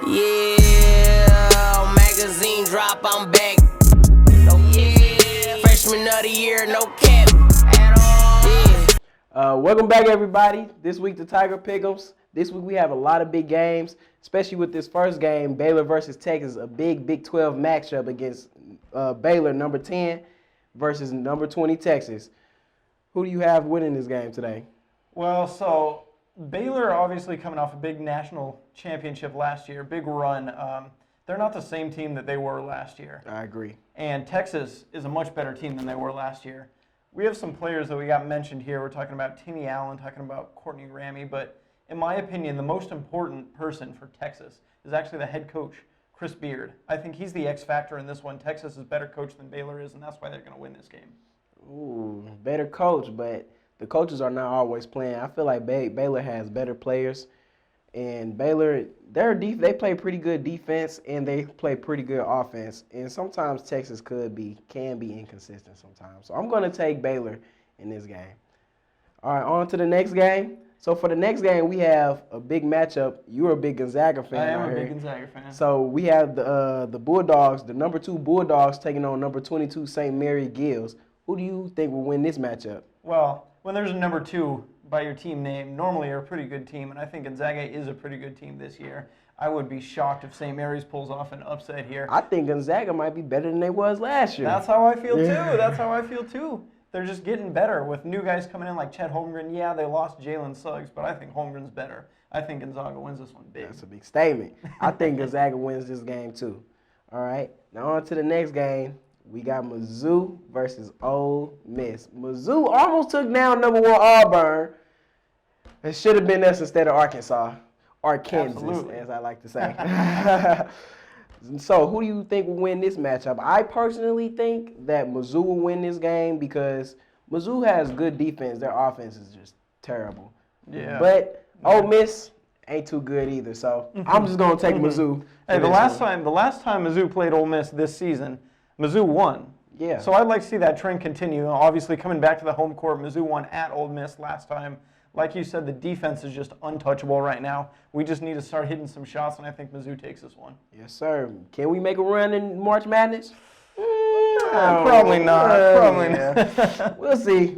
Yeah, magazine drop, I'm back. Yeah, freshman of the year, no cap at all. Welcome back, everybody. This week, the Tiger Pick'ems. This week, we have a lot of big games, especially with this first game, Baylor versus Texas, a big 12 matchup against Baylor, number 10, versus number 20, Texas. Who do you have winning this game today? Well, so Baylor obviously coming off a big national championship last year, big run. They're not the same team that they were last year. I agree. And Texas is a much better team than they were last year. We have some players that we got mentioned here. We're talking about Timmy Allen, talking about Courtney Ramey, but in my opinion, the most important person for Texas is actually the head coach, Chris Beard. I think he's the X factor in this one. Texas is better coach than Baylor is, and that's why they're going to win this game. Ooh, better coach, but the coaches are not always playing. I feel like Baylor has better players, and Baylor, they play pretty good defense and they play pretty good offense. And sometimes Texas can be inconsistent sometimes. So I'm going to take Baylor in this game. All right, on to the next game. So for the next game, we have a big matchup. You're a big Gonzaga fan. I am a big Gonzaga fan. So we have the Bulldogs, the number 2 Bulldogs, taking on number 22 St. Mary Gills. Who do you think will win this matchup? Well, when there's a number 2 by your team name, normally you're a pretty good team, and I think Gonzaga is a pretty good team this year. I would be shocked if St. Mary's pulls off an upset here. I think Gonzaga might be better than they was last year. That's how I feel too. That's how I feel too. They're just getting better with new guys coming in like Chet Holmgren. Yeah, they lost Jalen Suggs, but I think Holmgren's better. I think Gonzaga wins this one big. That's a big statement. I think Gonzaga wins this game too. All right, now on to the next game. We got Mizzou versus Ole Miss. Mizzou almost took down number 1 Auburn. It should have been us instead of Arkansas. Absolutely. As I like to say. So who do you think will win this matchup? I personally think that Mizzou will win this game because Mizzou has good defense. Their offense is just terrible. Yeah. But Ole Miss ain't too good either. So I'm just gonna take Mizzou. Hey, the last time Mizzou played Ole Miss this season, Mizzou won. Yeah. So I'd like to see that trend continue. Obviously, coming back to the home court, Mizzou won at Ole Miss last time. Like you said, the defense is just untouchable right now. We just need to start hitting some shots, and I think Mizzou takes this one. Yes, sir. Can we make a run in March Madness? Probably not. Probably not. We'll see.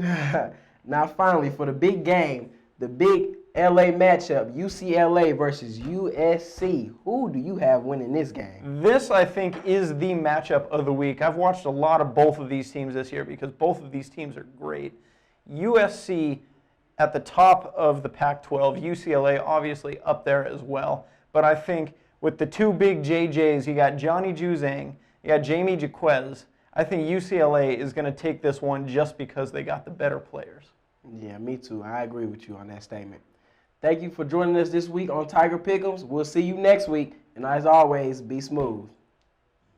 Now, finally, for the big game, the big LA matchup, UCLA versus USC. Who do you have winning this game? This, I think, is the matchup of the week. I've watched a lot of both of these teams this year because both of these teams are great. USC at the top of the Pac-12, UCLA obviously up there as well. But I think with the 2 big JJs, you got Johnny Juzang, you got Jamie Jaquez. I think UCLA is going to take this one just because they got the better players. Yeah, me too. I agree with you on that statement. Thank you for joining us this week on Tiger Pick'ems. We'll see you next week. And as always, be smooth.